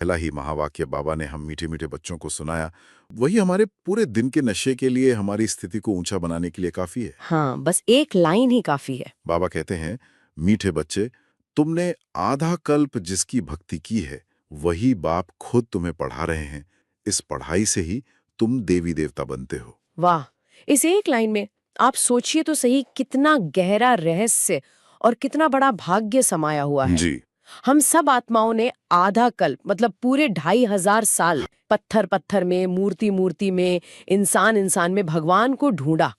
पहला ही महावाक्य बाबा ने हम मीठे मीठे बच्चों को सुनाया, वही हमारे पूरे दिन के नशे के लिए, हमारी स्थिति को ऊंचा बनाने के लिए काफी है। हाँ, बस एक लाइन ही काफी है। बाबा कहते हैं, मीठे बच्चे, तुमने आधा कल्प जिसकी भक्ति की है, वही बाप खुद तुम्हें पढ़ा रहे हैं। इस पढ़ाई से ही तुम देवी देवता बनते हो। वाह, इस एक लाइन में आप सोचिए तो सही, कितना गहरा रहस्य और कितना बड़ा भाग्य समाया हुआ है। जी। हम सब आत्माओं ने आधा कल्प मतलब पूरे 2500 साल पत्थर पत्थर में, मूर्ति मूर्ति में, इंसान इंसान में भगवान को ढूंढा।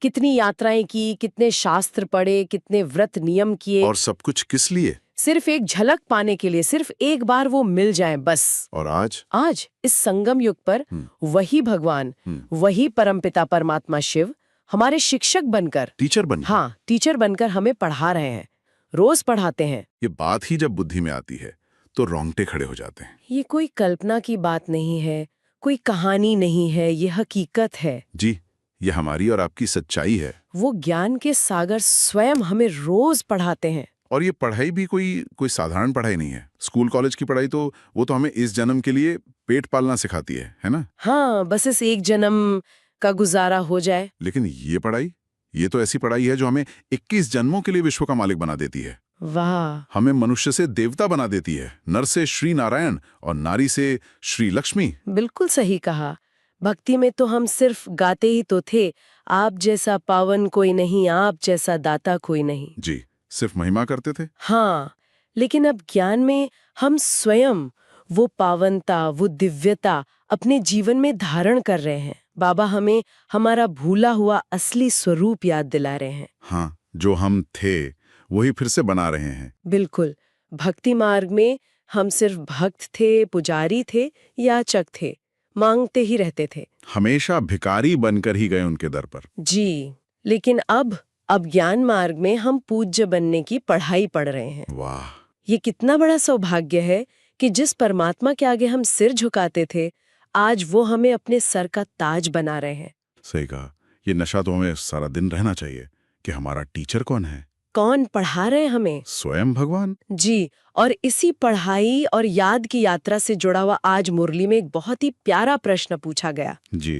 कितनी यात्राएं की, कितने शास्त्र पढ़े, कितने व्रत नियम किए, और सब कुछ किस लिए? सिर्फ एक झलक पाने के लिए, सिर्फ एक बार वो मिल जाए बस। और आज इस संगम युग पर वही भगवान, वही परमपिता परमात्मा शिव हमारे शिक्षक बनकर, टीचर बनकर, हाँ, टीचर बनकर हमें पढ़ा रहे हैं, रोज पढ़ाते हैं। ये बात ही जब बुद्धि में आती है तो रोंगटे खड़े हो जाते हैं। ये कोई कल्पना की बात नहीं है, कोई कहानी नहीं है, ये हकीकत है। जी, ये हमारी और आपकी सच्चाई है। वो ज्ञान के सागर स्वयं हमें रोज पढ़ाते हैं। और ये पढ़ाई भी कोई साधारण पढ़ाई नहीं है। स्कूल कॉलेज की पढ़ाई तो वो तो हमें इस जन्म के लिए पेट पालना सिखाती है ना? हाँ, बस इस एक जन्म का गुजारा हो जाए। लेकिन ये पढ़ाई, ये तो ऐसी पढ़ाई है जो हमें 21 जन्मों के लिए विश्व का मालिक बना देती है। वाह, हमें मनुष्य से देवता बना देती है, नर से श्री नारायण और नारी से श्री लक्ष्मी। बिल्कुल सही कहा। भक्ति में तो हम सिर्फ गाते ही तो थे, आप जैसा पावन कोई नहीं, आप जैसा दाता कोई नहीं। जी, सिर्फ महिमा करते थे। हाँ, लेकिन अब ज्ञान में हम स्वयं वो पावनता, वो दिव्यता अपने जीवन में धारण कर रहे हैं। बाबा हमें हमारा भूला हुआ असली स्वरूप याद दिला रहे हैं। हाँ, जो हम थे वही फिर से बना रहे हैं। बिल्कुल, भक्ति मार्ग में हम सिर्फ भक्त थे, पुजारी थे, याचक थे, मांगते ही रहते थे, हमेशा भिखारी बनकर ही गए उनके दर पर। जी। लेकिन अब ज्ञान मार्ग में हम पूज्य बनने की पढ़ाई पढ़ रहे हैं। वाह, ये कितना बड़ा सौभाग्य है कि जिस परमात्मा के आगे हम सिर झुकाते थे, आज वो हमें अपने सर का ताज बना रहे हैं। सही कहा। ये नशा तो हमें सारा दिन रहना चाहिए कि हमारा टीचर कौन है। कौन पढ़ा रहे हमें? स्वयं भगवान। जी, और इसी पढ़ाई और याद की यात्रा से जुड़ा हुआ आज मुरली में एक बहुत ही प्यारा प्रश्न पूछा गया। जी,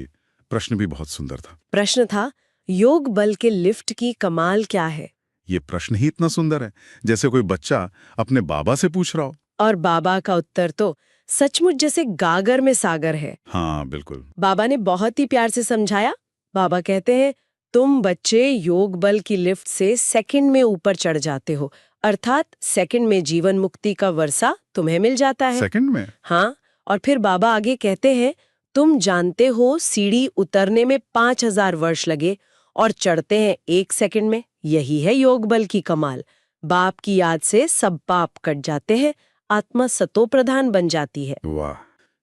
प्रश्न भी बहुत सुंदर था। प्रश्न था, योग बल के लिफ्ट की कमाल क्या है? ये प्रश्न ही इतना सुंदर है, जैसे कोई बच्चा अपने बाबा से पूछ रहा हो। और बाबा का उत्तर तो सचमुच जैसे गागर में सागर है। हाँ, बिल्कुल। बाबा ने बहुत ही प्यार से समझाया। बाबा कहते हैं, तुम बच्चे योग बल की लिफ्ट से सेकंड में ऊपर चढ़ जाते हो, अर्थात सेकंड में जीवन मुक्ति का वर्षा तुम्हें मिल जाता है। सेकंड में? हाँ, और फिर बाबा आगे कहते हैं, तुम जानते हो सीढ़ी उतरने में 5000 वर्ष लगे और चढ़ते हैं 1 सेकंड में। यही है योग बल की कमाल। बाप की याद से सब पाप कट जाते हैं, आत्मा सतो प्रधान बन जाती है। वाह,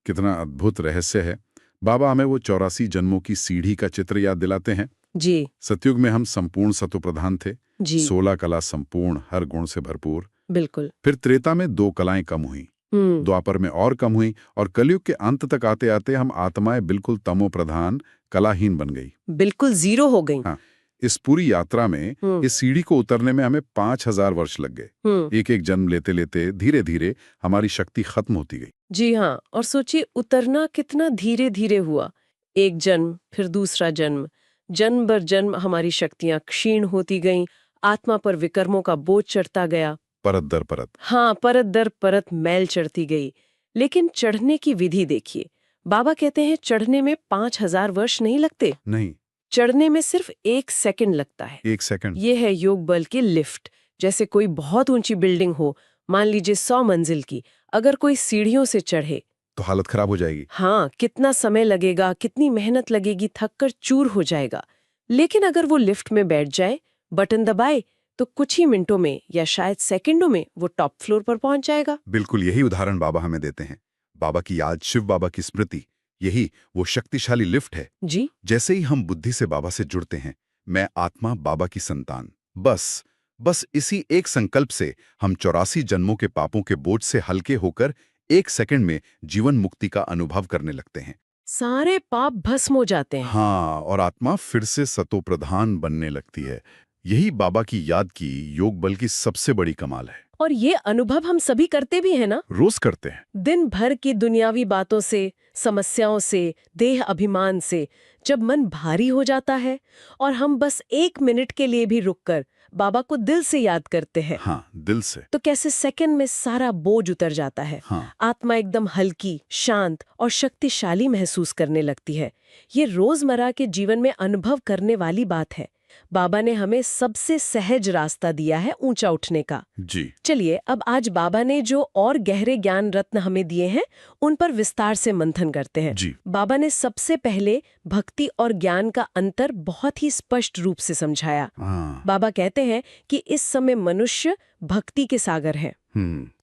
कितना अद्भुत रहस्य है। बाबा हमें वो 84 जन्मों की सीढ़ी का चित्र याद दिलाते हैं। जी, सतयुग में हम संपूर्ण सतो प्रधान थे, जी, 16 कला संपूर्ण, हर गुण से भरपूर। बिल्कुल। फिर त्रेता में 2 कलाएं कम हुई, हम्म, द्वापर में और कम हुई, और कलयुग के अंत तक आते आते हम आत्माएं बिल्कुल तमो प्रधान, कलाहीन बन गई। बिल्कुल जीरो हो गई। हाँ, इस पूरी यात्रा में, इस सीढ़ी को उतरने में हमें 5000 वर्ष लग गए। एक एक जन्म लेते लेते धीरे धीरे हमारी शक्ति खत्म होती गई। जी हाँ, और सोचिए उतरना कितना धीरे धीरे हुआ। एक जन्म, फिर दूसरा जन्म, जन्म बर जन्म हमारी शक्तियां क्षीण होती गईं, आत्मा पर विकर्मों का बोझ चढ़ता गया। परत दर परत। हाँ, परत दर परत मैल चढ़ती गई। लेकिन चढ़ने की विधि देखिए। बाबा कहते हैं चढ़ने में 5000 वर्ष नहीं लगते, नहीं, चढ़ने में सिर्फ 1 सेकंड लगता है। 1 सेकंड। ये है योग बल की लिफ्ट। जैसे कोई बहुत ऊंची बिल्डिंग हो, मान लीजिए 100 मंजिल की, अगर कोई सीढ़ियों से चढ़े तो हालत खराब हो जाएगी। हाँ, कितना समय लगेगा, कितनी मेहनत लगेगी, थककर चूर हो जाएगा। लेकिन अगर वो लिफ्ट में बैठ जाए, बटन दबाए, तो कुछ ही मिनटों में या शायद सेकंडों में वो टॉप फ्लोर पर पहुंच जाएगा। बिल्कुल यही उदाहरण बाबा हमें देते हैं। बाबा की याद, शिव बाबा की स्मृति, यही वो शक्तिशाली लिफ्ट है। जी, जैसे ही हम बुद्धि से बाबा से जुड़ते हैं, मैं आत्मा बाबा की संतान, बस इसी एक संकल्प से हम 84 जन्मों के पापों के बोझ से हल्के होकर 1 सेकंड में जीवन मुक्ति का अनुभव करने लगते हैं। सारे पाप भस्म हो जाते हैं। हाँ, और आत्मा फिर से सतो प्रधान बनने लगती है। यही बाबा की याद की, योग बल की सबसे बड़ी कमाल है। और ये अनुभव हम सभी करते भी हैं ना। रोज करते हैं। दिन भर की दुनियावी बातों से, समस्याओं से, देह अभिमान से जब मन भारी हो जाता है और हम बस 1 मिनट के लिए भी रुककर बाबा को दिल से याद करते हैं, हाँ, दिल से। तो कैसे सेकंड में सारा बोझ उतर जाता है। हाँ। आत्मा एकदम हल्की, शांत और शक्तिशाली महसूस करने लगती है। ये रोजमर्रा के जीवन में अनुभव करने वाली बात है। बाबा ने हमें सबसे सहज रास्ता दिया है ऊंचा उठने का। जी। चलिए अब आज बाबा ने जो और गहरे ज्ञान रत्न हमें दिए हैं उन पर विस्तार से मंथन करते हैं। जी। बाबा ने सबसे पहले भक्ति और ज्ञान का अंतर बहुत ही स्पष्ट रूप से समझाया। हाँ। बाबा कहते हैं कि इस समय मनुष्य भक्ति के सागर है।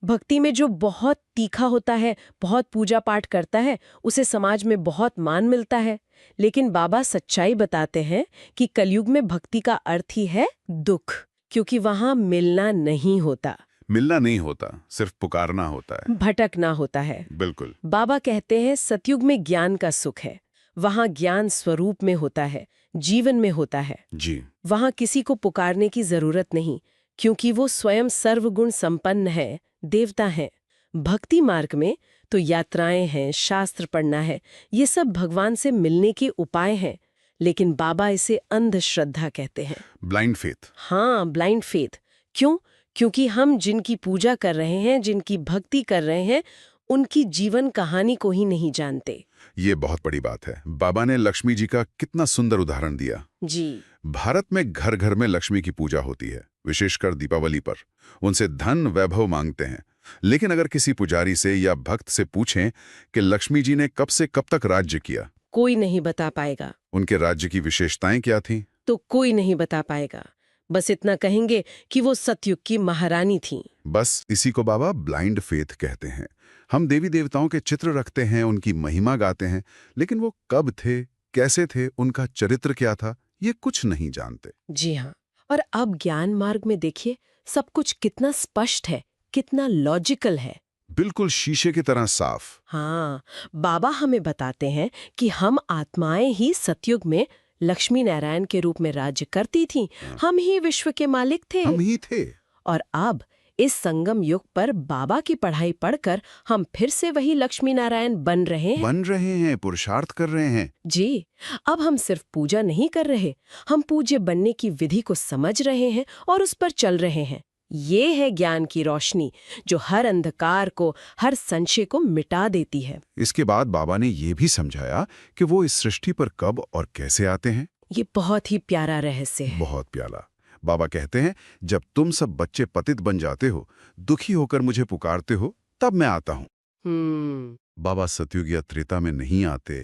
भक्ति में जो बहुत तीखा होता है, बहुत पूजा पाठ करता है, उसे समाज में बहुत मान मिलता है। लेकिन बाबा सच्चाई बताते हैं कि कलयुग में भक्ति का अर्थ ही है दुख, क्योंकि वहां मिलना नहीं होता। मिलना नहीं होता, सिर्फ पुकारना होता है, भटकना होता है। बिल्कुल। बाबा कहते हैं सतयुग में ज्ञान का सुख है। वहां ज्ञान स्वरूप में होता है, जीवन में होता है। जी। वहां किसी को पुकारने की जरूरत नहीं, क्योंकि वो स्वयं सर्वगुण संपन्न है, देवता है। भक्ति मार्ग में तो यात्राएं हैं, शास्त्र पढ़ना है, ये सब भगवान से मिलने के उपाय हैं। लेकिन बाबा इसे अंधश्रद्धा कहते हैं। Blind faith. हाँ, ब्लाइंड फेथ। क्यों? क्योंकि हम जिनकी पूजा कर रहे हैं, जिनकी भक्ति कर रहे हैं, उनकी जीवन कहानी को ही नहीं जानते। ये बहुत बड़ी बात है। बाबा ने लक्ष्मी जी का कितना सुंदर उदाहरण दिया। जी। भारत में घर घर में लक्ष्मी की पूजा होती है, विशेषकर दीपावली पर। उनसे धन वैभव मांगते हैं। लेकिन अगर किसी पुजारी से या भक्त से पूछें कि लक्ष्मी जी ने कब से कब तक राज्य किया, कोई नहीं बता पाएगा। उनके राज्य की विशेषताएं क्या थीं? तो कोई नहीं बता पाएगा। बस इतना कहेंगे कि वो सतयुग की महारानी थीं। बस इसी को बाबा ब्लाइंड फेथ कहते हैं। हम देवी देवताओं के चित्र रखते हैं, उनकी महिमा गाते हैं, लेकिन वो कब थे, कैसे थे, उनका चरित्र क्या था, ये कुछ नहीं जानते। जी हाँ। और अब ज्ञान मार्ग में देखिए, सब कुछ कितना स्पष्ट है, कितना लॉजिकल है। बिल्कुल शीशे की तरह साफ। हाँ, बाबा हमें बताते हैं कि हम आत्माएं ही सतयुग में लक्ष्मी नारायण के रूप में राज्य करती थीं। हम ही विश्व के मालिक थे। हम ही थे। और अब इस संगम युग पर बाबा की पढ़ाई पढ़कर हम फिर से वही लक्ष्मी नारायण बन रहे हैं, पुरुषार्थ कर रहे हैं। जी। अब हम सिर्फ पूजा नहीं कर रहे, हम पूज्य बनने की विधि को समझ रहे हैं और उस पर चल रहे हैं। ये है ज्ञान की रोशनी जो हर अंधकार को, हर संशय को मिटा देती है। इसके बाद बाबा ने ये भी समझाया कि वो इस सृष्टि पर कब और कैसे आते हैं। ये बहुत ही प्यारा रहस्य है। बहुत प्यारा। बाबा कहते हैं, जब तुम सब बच्चे पतित बन जाते हो, दुखी होकर मुझे पुकारते हो, तब मैं आता हूँ। बाबा सतयुग या त्रेता में नहीं आते,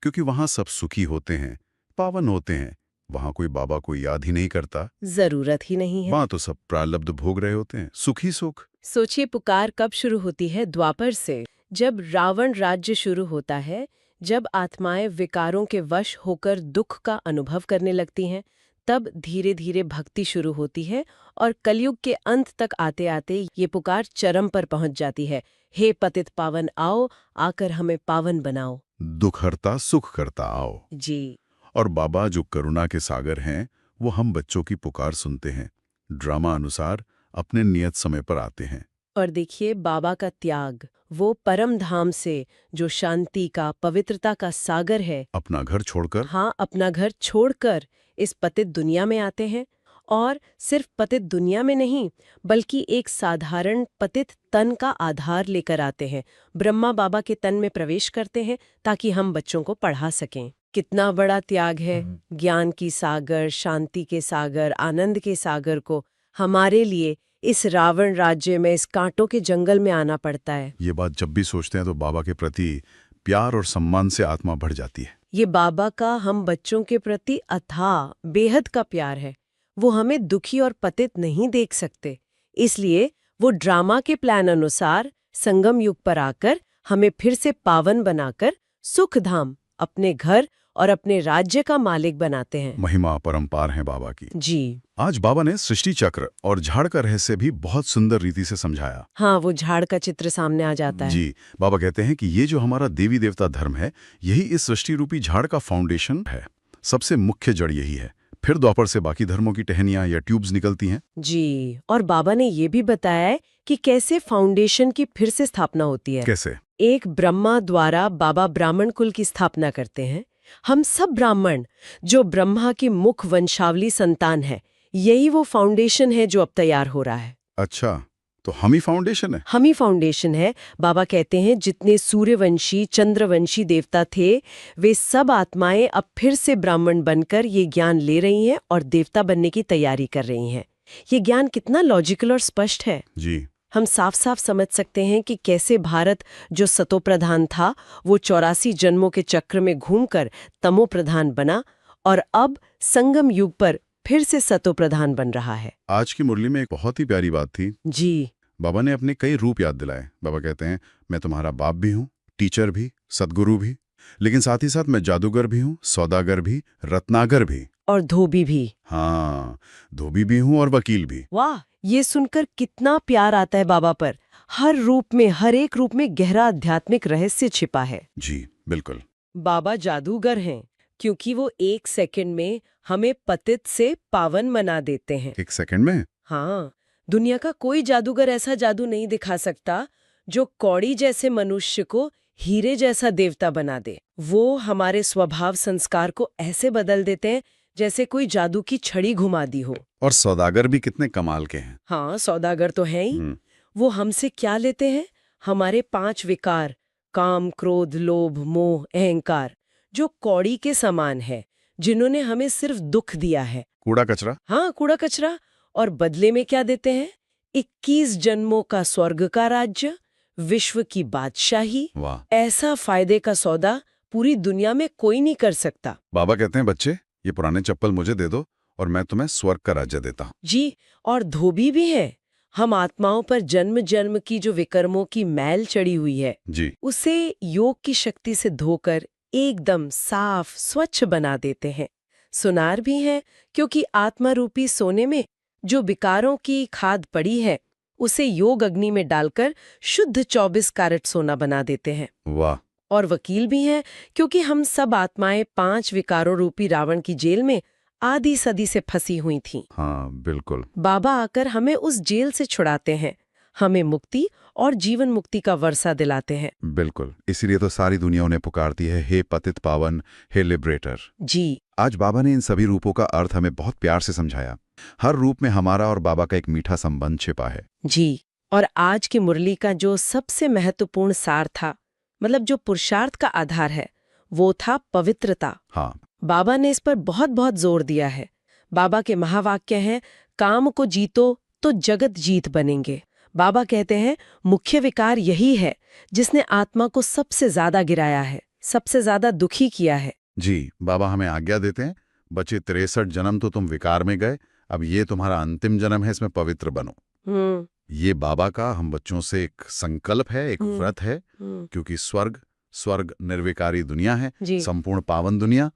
क्योंकि वहां सब सुखी होते हैं, पावन होते हैं। वहां कोई बाबा को याद ही नहीं करता, जरूरत ही नहीं है। वहां तो सब प्रारब्ध भोग रहे होते हैं, सुखी सुख। सोचिए, पुकार कब शुरू होती है? द्वापर से, जब रावण राज्य शुरू होता है, जब आत्माएं विकारों के वश होकर दुख का अनुभव करने लगती हैं, तब धीरे धीरे भक्ति शुरू होती है और कलयुग के अंत तक आते आते ये पुकार चरम पर पहुंच जाती है। हे पतित पावन आओ, आकर हमें पावन बनाओ। दुख हरता सुख करता आओ। जी। और बाबा जो करुणा के सागर हैं, वो हम बच्चों की पुकार सुनते हैं, ड्रामा अनुसार अपने नियत समय पर आते हैं। और देखिए बाबा का त्याग, वो परम धाम से जो शांति का, पवित्रता का सागर है, अपना घर छोड़कर, हाँ, अपना घर छोड़कर इस पतित दुनिया में आते हैं। और सिर्फ पतित दुनिया में नहीं, बल्कि एक साधारण पतित तन का आधार लेकर आते हैं। ब्रह्मा बाबा के तन में प्रवेश करते हैं ताकि हम बच्चों को पढ़ा सकें। कितना बड़ा त्याग है। ज्ञान की सागर, शांति के सागर, आनंद के सागर को हमारे लिए इस रावण राज्य में, इस कांटों के जंगल में आना पड़ता है। ये बात जब भी सोचते हैं तो बाबा के प्रति प्यार और सम्मान से आत्मा बढ़ जाती है। ये बाबा का हम बच्चों के प्रति अथाह, बेहद का प्यार है। वो हमें दुखी और पतित नहीं देख सकते, इसलिए वो ड्रामा के प्लान अनुसार संगम युग पर आकर हमें फिर से पावन बनाकर सुख धाम, अपने घर और अपने राज्य का मालिक बनाते हैं। महिमा परंपार है बाबा की। जी। आज बाबा ने सृष्टि चक्र और झाड़ का रहस्य भी बहुत सुंदर रीति से समझाया। हाँ, वो झाड़ का चित्र सामने आ जाता है। जी। बाबा कहते हैं कि ये जो हमारा देवी देवता धर्म है, यही इस सृष्टि रूपी झाड़ का फाउंडेशन है। सबसे मुख्य जड़ यही है। फिर द्वापर से बाकी धर्मों की टहनियां या ट्यूब्स निकलती हैं। जी। और बाबा ने ये भी बताया है कि कैसे फाउंडेशन की फिर से स्थापना होती है। कैसे? एक ब्रह्मा द्वारा बाबा ब्राह्मण कुल की स्थापना करते हैं। हम सब ब्राह्मण जो ब्रह्मा की मुख वंशावली संतान है, यही वो फाउंडेशन है जो अब तैयार हो रहा है। अच्छा, तो हम ही फाउंडेशन है? हम ही फाउंडेशन है। बाबा कहते हैं जितने सूर्यवंशी चंद्रवंशी देवता थे, वे सब आत्माएं अब फिर से ब्राह्मण बनकर ये ज्ञान ले रही हैं और देवता बनने की तैयारी कर रही हैं। ये ज्ञान कितना लॉजिकल और स्पष्ट है। जी। हम साफ साफ समझ सकते हैं कि कैसे भारत जो सतो प्रधान था, वो 84 जन्मों के चक्र में घूमकर तमो प्रधान बना और अब संगम युग पर फिर से सतो प्रधान बन रहा है। आज की मुरली में एक बहुत ही प्यारी बात थी। जी। बाबा ने अपने कई रूप याद दिलाए। बाबा कहते हैं, मैं तुम्हारा बाप भी हूँ, टीचर भी, सदगुरु भी, लेकिन साथ ही साथ मैं जादूगर भी हूँ, सौदागर भी, रत्नागर भी, और धोबी भी। हाँ, धोबी भी हूँ और वकील भी। वाह, ये सुनकर कितना प्यार आता है बाबा पर। हर रूप में, हर एक रूप में गहरा आध्यात्मिक रहस्य छिपा है। जी बिल्कुल। बाबा जादूगर हैं क्योंकि वो 1 सेकंड में हमें पतित से पावन बना देते हैं। 1 सेकंड में? हाँ, दुनिया का कोई जादूगर ऐसा जादू नहीं दिखा सकता जो कौड़ी जैसे मनुष्य को हीरे जैसा देवता बना दे। वो हमारे स्वभाव संस्कार को ऐसे बदल देते हैं जैसे कोई जादू की छड़ी घुमा दी हो। और सौदागर भी कितने कमाल के हैं। हाँ, सौदागर तो हैं ही। वो हमसे क्या लेते हैं? हमारे 5 विकार, काम, क्रोध, लोभ, मोह, अहंकार, जो कौड़ी के समान है, जिन्होंने हमें सिर्फ दुख दिया है। कूड़ा कचरा। हाँ, कूड़ा कचरा। और बदले में क्या देते हैं? 21 जन्मों का स्वर्ग का राज्य, विश्व की बादशाही। वाह। ऐसा फायदे का सौदा पूरी दुनिया में कोई नहीं कर सकता। बाबा कहते हैं, बच्चे ये पुराने चप्पल मुझे दे दो और मैं तुम्हें स्वर्ग का राज्य देता हूँ। जी, और धोबी भी है। हम आत्माओं पर जन्म जन्म की जो विकर्मों की मैल चढ़ी हुई है, जी। उसे योग की शक्ति से धोकर एकदम साफ स्वच्छ बना देते हैं। सुनार भी हैं क्योंकि आत्मा रूपी सोने में जो विकारों की खाद पड़ी है, उसे योग अग्नि में डालकर शुद्ध 24 कैरेट सोना बना देते हैं। वाह। और वकील भी हैं क्योंकि हम सब आत्माएं 5 विकारों रूपी रावण की जेल में आधी सदी से फंसी हुई थीं। हाँ बिल्कुल। बाबा आकर हमें उस जेल से छुड़ाते हैं, हमें मुक्ति और जीवन मुक्ति का वर्षा दिलाते हैं। बिल्कुल, इसीलिए तो सारी दुनिया उन्हें पुकारती है, हे पतित पावन, हे लिबरेटर। जी। आज बाबा ने इन सभी रूपों का अर्थ हमें बहुत प्यार से समझाया। हर रूप में हमारा और बाबा का एक मीठा संबंध छिपा है। जी, और आज की मुरली का जो सबसे महत्वपूर्ण सार था, मतलब जो पुरुषार्थ का आधार है, वो था पवित्रता। हाँ। बाबा ने इस पर बहुत बहुत जोर दिया है। बाबा के महावाक्य हैं, काम को जीतो तो जगत जीत बनेंगे। बाबा कहते हैं मुख्य विकार यही है जिसने आत्मा को सबसे ज्यादा गिराया है, सबसे ज्यादा दुखी किया है। जी, बाबा हमें आज्ञा देते हैं, बचे 63 जन्म तो तुम विकार में गए, अब ये तुम्हारा अंतिम जन्म है, इसमें पवित्र बनो। ये बाबा का हम बच्चों से एक संकल्प है, एक व्रत है, क्योंकि स्वर्ग निर्विकारी दुनिया है, संपूर्ण पावन दुनिया।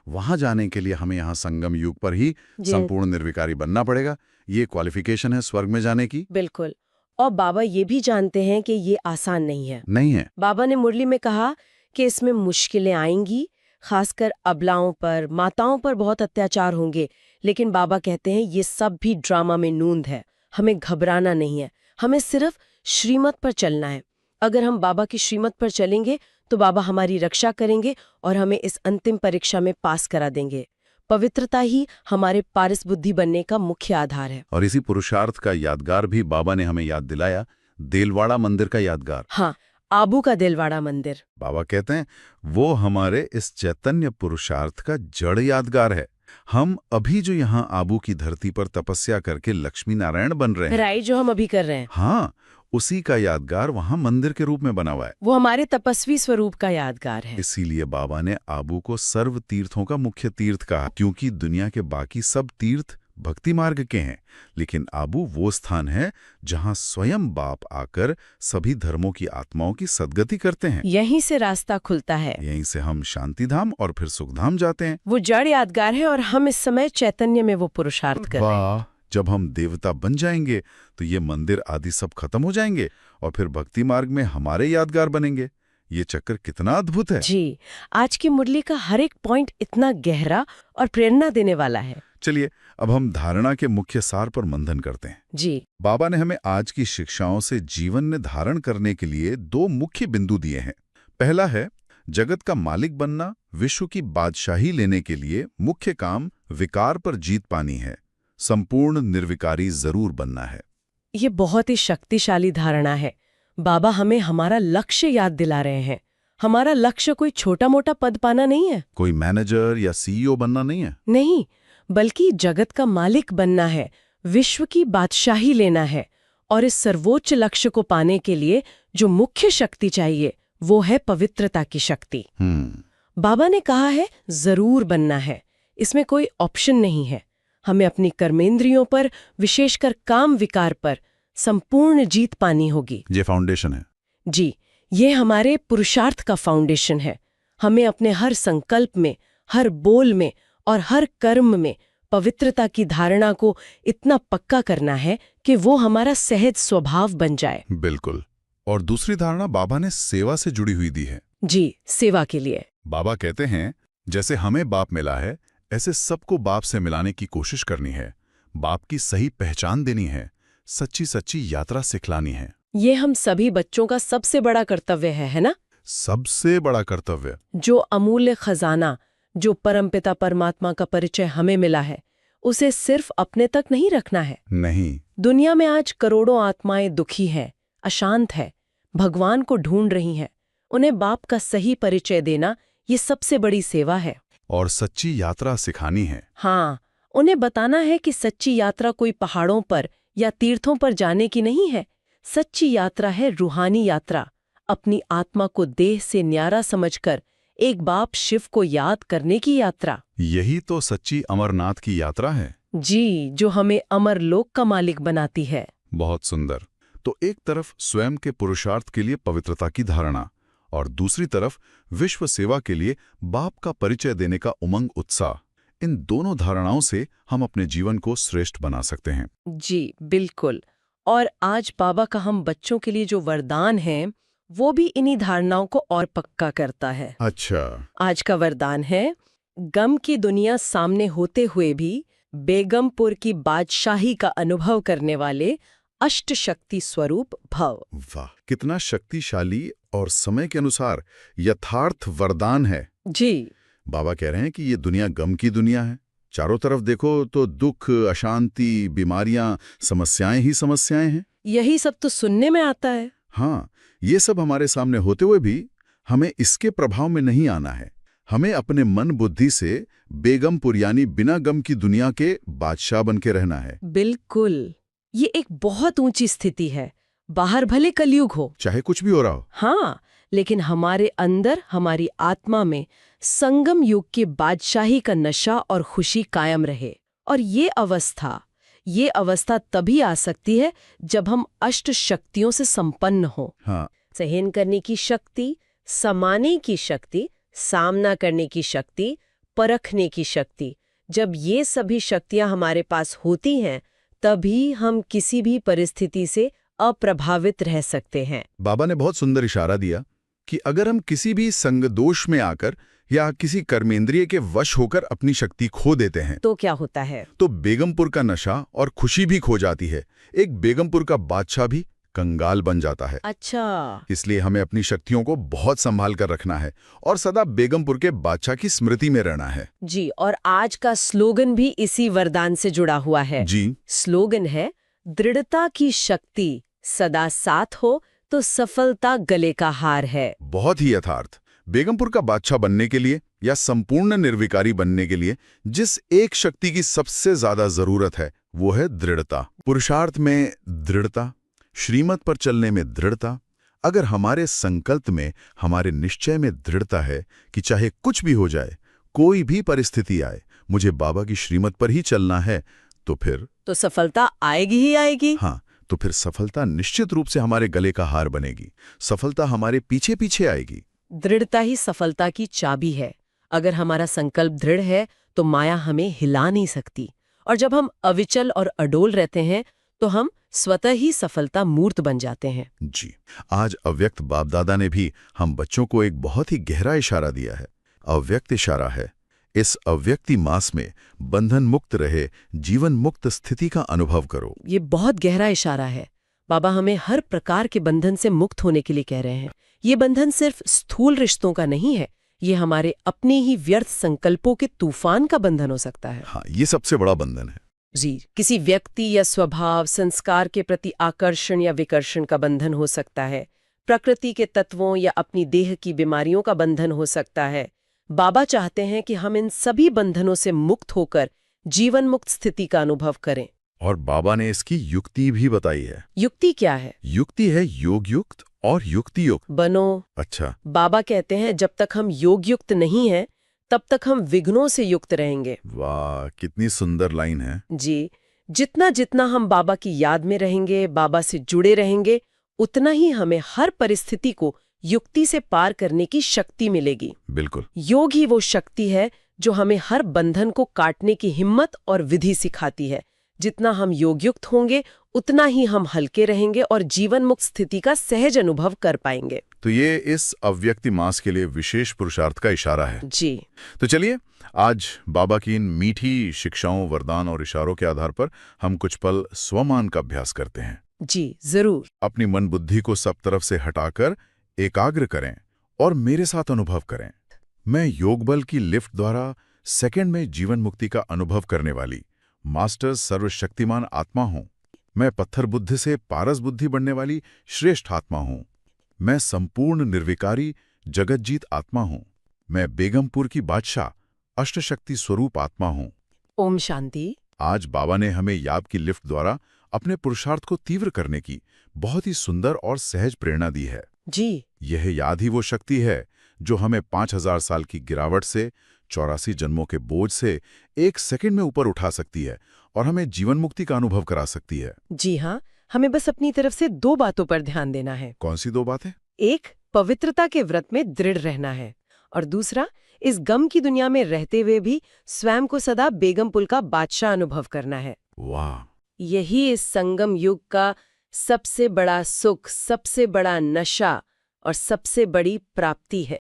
वहां जाने के लिए हमें यहाँ संगम युग पर ही संपूर्ण निर्विकारी बनना पड़ेगा। ये क्वालिफिकेशन है स्वर्ग में जाने की। बिल्कुल। और बाबा ये भी जानते हैं कि ये आसान नहीं है। बाबा ने मुरली में कहा कि इसमें मुश्किलें आएंगी, खासकर अबलाओं पर, माताओं पर बहुत अत्याचार होंगे, लेकिन बाबा कहते हैं ये सब भी ड्रामा में नूंद है। हमें घबराना नहीं है, हमें सिर्फ श्रीमत पर चलना है। अगर हम बाबा की श्रीमत पर चलेंगे तो बाबा हमारी रक्षा करेंगे और हमें इस अंतिम परीक्षा में पास करा देंगे। पवित्रता ही हमारे पारस बुद्धि बनने का मुख्य आधार है। और इसी पुरुषार्थ का यादगार भी बाबा ने हमें याद दिलाया, देलवाड़ा मंदिर का यादगार। हाँ, आबू का देलवाड़ा मंदिर। बाबा कहते हैं वो हमारे इस चैतन्य पुरुषार्थ का जड़ यादगार है। हम अभी जो यहाँ आबू की धरती पर तपस्या करके लक्ष्मी नारायण बन रहे हैं, राइट, जो हम अभी कर रहे हैं, हाँ, उसी का यादगार वहाँ मंदिर के रूप में बना हुआ है। वो हमारे तपस्वी स्वरूप का यादगार है। इसीलिए बाबा ने आबू को सर्व तीर्थों का मुख्य तीर्थ कहा, क्योंकि दुनिया के बाकी सब तीर्थ भक्ति मार्ग के हैं, लेकिन आबू वो स्थान है जहाँ स्वयं बाप आकर सभी धर्मों की आत्माओं की सद्गति करते हैं। यहीं से रास्ता खुलता है, यहीं से हम शांतिधाम और फिर सुखधाम जाते हैं। वो जड़ यादगार है और हम इस समय चैतन्य में वो पुरुषार्थ कर रहे हैं। जब हम देवता बन जाएंगे तो ये मंदिर आदि सब खत्म हो जाएंगे और फिर भक्ति मार्ग में हमारे यादगार बनेंगे। ये चक्कर कितना अद्भुत है। जी, आज की मुरली का हर एक पॉइंट इतना गहरा और प्रेरणा देने वाला है। चलिए अब हम धारणा के मुख्य सार पर मंथन करते हैं। जी। बाबा ने हमें आज की शिक्षाओं से जीवन में धारण करने के लिए 2 मुख्य बिंदु दिए हैं। पहला है, जगत का मालिक बनना, विश्व की बादशाही लेने के लिए मुख्य काम विकार पर जीत पानी है, संपूर्ण निर्विकारी जरूर बनना है। ये बहुत ही शक्तिशाली धारणा है। बाबा हमें हमारा लक्ष्य याद दिला रहे हैं। हमारा लक्ष्य कोई छोटा मोटा पद पाना नहीं है, कोई मैनेजर या सीईओ बनना नहीं है। नहीं, बल्कि जगत का मालिक बनना है, विश्व की बादशाही लेना है। और इस सर्वोच्च लक्ष्य को पाने के लिए जो मुख्य शक्ति चाहिए वो है पवित्रता की शक्ति। बाबा ने कहा है जरूर बनना है, इसमें कोई ऑप्शन नहीं है। हमें अपनी कर्मेंद्रियों पर, विशेषकर काम विकार पर संपूर्ण जीत पानी होगी। ये फाउंडेशन है। जी, ये हमारे पुरुषार्थ का फाउंडेशन है। हमें अपने हर संकल्प में, हर बोल में और हर कर्म में पवित्रता की धारणा को इतना पक्का करना है कि वो हमारा सहज स्वभाव बन जाए। बिल्कुल। और दूसरी धारणा बाबा ने सेवा से जुड़ी हुई दी है। जी, सेवा के लिए। बाबा कहते हैं, जैसे हमें बाप मिला है, ऐसे सबको बाप से मिलाने की कोशिश करनी है, बाप की सही पहचान देनी है, सच्ची सच्ची यात्रा सिखलानी है। ये हम सभी बच्चों का सबसे बड़ा कर्तव्य है ना? सबसे बड़ा कर्तव्य। जो अमूल्य खजाना, जो परमपिता परमात्मा का परिचय हमें मिला है, उसे सिर्फ अपने तक नहीं रखना है। नहीं। दुनिया में आज करोड़ों आत्माएं दुखी हैं, अशांत है, भगवान को ढूंढ रही हैं। उन्हें बाप का सही परिचय देना ये सबसे बड़ी सेवा है। और सच्ची यात्रा सिखानी है। हाँ, उन्हें बताना है कि सच्ची यात्रा कोई पहाड़ों पर या तीर्थों पर जाने की नहीं है। सच्ची यात्रा है रूहानी यात्रा, अपनी आत्मा को देह से न्यारा समझकर एक बाप शिव को याद करने की यात्रा। यही तो सच्ची अमरनाथ की यात्रा है। जी, जो हमें अमर लोक का मालिक बनाती है। बहुत सुंदर। तो एक तरफ स्वयं के पुरुषार्थ के लिए पवित्रता की धारणा, और दूसरी तरफ विश्व सेवा के लिए बाप का परिचय देने का उमंग उत्साह। इन दोनों धारणाओं से हम अपने जीवन को श्रेष्ठ बना सकते हैं। जी, बिल्कुल। और आज बाबा का हम बच्चों के लिए जो वरदान है वो भी इन्हीं धारणाओं को और पक्का करता है। अच्छा। आज का वरदान है, गम की दुनिया सामने होते हुए भी बेगमपुर की बादशाही का अनुभव करने वाले अष्ट शक्ति स्वरूप भव। वाह, कितना शक्तिशाली और समय के अनुसार यथार्थ वरदान है। जी। बाबा कह रहे हैं कि ये दुनिया गम की दुनिया है। चारों तरफ देखो तो दुख, अशांति, बीमारियां, समस्याएं ही समस्याएं हैं। यही सब तो सुनने में आता है। हाँ, ये सब हमारे सामने होते हुए भी हमें इसके प्रभाव में नहीं आना है। हमें अपने मन बुद्धि से बेगमपुर यानी बिना गम की दुनिया के बादशाह बन के रहना है। बिल्कुल, ये एक बहुत ऊंची स्थिति है। बाहर भले कलयुग हो, चाहे कुछ भी हो रहा हो। हाँ, लेकिन हमारे अंदर, हमारी आत्मा में संगम युग की बादशाही का नशा और खुशी कायम रहे। और ये अवस्था तभी आ सकती है जब हम अष्ट शक्तियों से संपन्न हो। हाँ। सहन करने की शक्ति, समाने की शक्ति, सामना करने की शक्ति, परखने की शक्ति। जब ये सभी शक्तियां हमारे पास होती हैं, तभी हम किसी भी परिस्थिति से अप्रभावित रह सकते हैं। बाबा ने बहुत सुंदर इशारा दिया कि अगर हम किसी भी संगदोष में आकर या किसी कर्मेंद्रिय के वश होकर अपनी शक्ति खो देते हैं तो क्या होता है? तो बेगमपुर का नशा और खुशी भी खो जाती है। एक बेगमपुर का बादशाह भी कंगाल बन जाता है। अच्छा। इसलिए हमें अपनी शक्तियों को बहुत संभाल कर रखना है और सदा बेगमपुर के बादशाह की स्मृति में रहना है। जी, और आज का स्लोगन भी इसी वरदान से जुड़ा हुआ है। जी। स्लोगन है, दृढ़ता की शक्ति सदा साथ हो तो सफलता गले का हार है। बहुत ही यथार्थ। बेगमपुर का बादशाह बनने के लिए या संपूर्ण निर्विकारी बनने के लिए जिस एक शक्ति की सबसे ज्यादा जरूरत है वो है दृढ़ता। पुरुषार्थ में दृढ़ता, श्रीमत पर चलने में दृढ़ता। अगर हमारे संकल्प में, हमारे निश्चय में दृढ़ता है कि चाहे कुछ भी हो जाए, कोई भी परिस्थिति आए, मुझे बाबा की श्रीमत पर ही चलना है, तो फिर तो सफलता आएगी ही आएगी। हाँ, तो फिर सफलता निश्चित रूप से हमारे गले का हार बनेगी। सफलता हमारे पीछे पीछे आएगी। दृढ़ता ही सफलता की चाबी है। अगर हमारा संकल्प दृढ़ है तो माया हमें हिला नहीं सकती। और जब हम अविचल और अडोल रहते हैं तो हम स्वतः ही सफलता मूर्त बन जाते हैं। जी, आज अव्यक्त बाप दादा ने भी हम बच्चों को एक बहुत ही गहरा इशारा दिया है। अव्यक्त इशारा है, इस अव्यक्ति मास में बंधन मुक्त रहे, जीवन मुक्त स्थिति का अनुभव करो। ये बहुत गहरा इशारा है। बाबा हमें हर प्रकार के बंधन से मुक्त होने के लिए कह रहे हैं। ये बंधन सिर्फ स्थूल रिश्तों का नहीं है, ये हमारे अपने ही व्यर्थ संकल्पों के तूफान का बंधन हो सकता है। हाँ, ये सबसे बड़ा बंधन है। जी, किसी व्यक्ति या स्वभाव, संस्कार के प्रति आकर्षण या विकर्षण का बंधन हो सकता है। प्रकृति के तत्वों या अपनी देह की बीमारियों का बंधन हो सकता है। बाबा चाहते हैं कि हम इन सभी बंधनों से मुक्त होकर जीवन मुक्त स्थिति का अनुभव करें। और बाबा ने इसकी युक्ति भी बताई है। युक्ति क्या है? युक्ति है योग युक्त और युक्ति युक्त। बनो। अच्छा। बाबा कहते हैं जब तक हम योग युक्त नहीं हैं, तब तक हम विघ्नों से युक्त रहेंगे। वाह, कितनी सुंदर लाइन है। जी, जितना जितना हम बाबा की याद में रहेंगे, बाबा से जुड़े रहेंगे, उतना ही हमें हर परिस्थिति को युक्ति से पार करने की शक्ति मिलेगी। बिल्कुल। योग ही वो शक्ति है जो हमें हर बंधन को काटने की हिम्मत और विधि सिखाती है। जितना हम योगयुक्त होंगे, उतना ही हम हल्के रहेंगे और जीवन मुक्त स्थिति का सहज अनुभव कर पाएंगे। तो ये इस अव्यक्ति मास के लिए विशेष पुरुषार्थ का इशारा है। जी। तो चलिए, आज बाबा की इन मीठी शिक्षाओं, वरदान और इशारों के आधार पर हम कुछ पल स्वमान का अभ्यास करते हैं। जी, जरूर। अपनी मन बुद्धि को सब तरफ से हटाकर एकाग्र करें और मेरे साथ अनुभव करें। मैं योग बल की लिफ्ट द्वारा सेकंड में जीवन मुक्ति का अनुभव करने वाली मास्टर सर्वशक्तिमान आत्मा हूं। मैं पत्थर बुद्धि से पारस बुद्धि बनने वाली श्रेष्ठ आत्मा हूं। मैं संपूर्ण निर्विकारी जगतजीत आत्मा हूं। मैं बेगमपुर की बादशाह अष्टशक्ति स्वरूप आत्मा हूं। ओम शांति। आज बाबा ने हमें याद की लिफ्ट द्वारा अपने पुरुषार्थ को तीव्र करने की बहुत ही सुंदर और सहज प्रेरणा दी है। जी। यह याद ही वो शक्ति है जो हमें 5000 साल की गिरावट से, 84 जन्मों के बोझ से 1 सेकंड में ऊपर उठा सकती है और हमें जीवन मुक्ति का अनुभव करा सकती है। जी हाँ, हमें बस अपनी तरफ से 2 बातों पर ध्यान देना है। कौन सी 2 बातें? एक, पवित्रता के व्रत में दृढ़ रहना है, और दूसरा, इस गम की दुनिया में रहते हुए भी स्वयं को सदा बेगमपुर का बादशाह अनुभव करना है। वाह! यही इस संगम युग का सबसे बड़ा सुख, सबसे बड़ा नशा और सबसे बड़ी प्राप्ति है।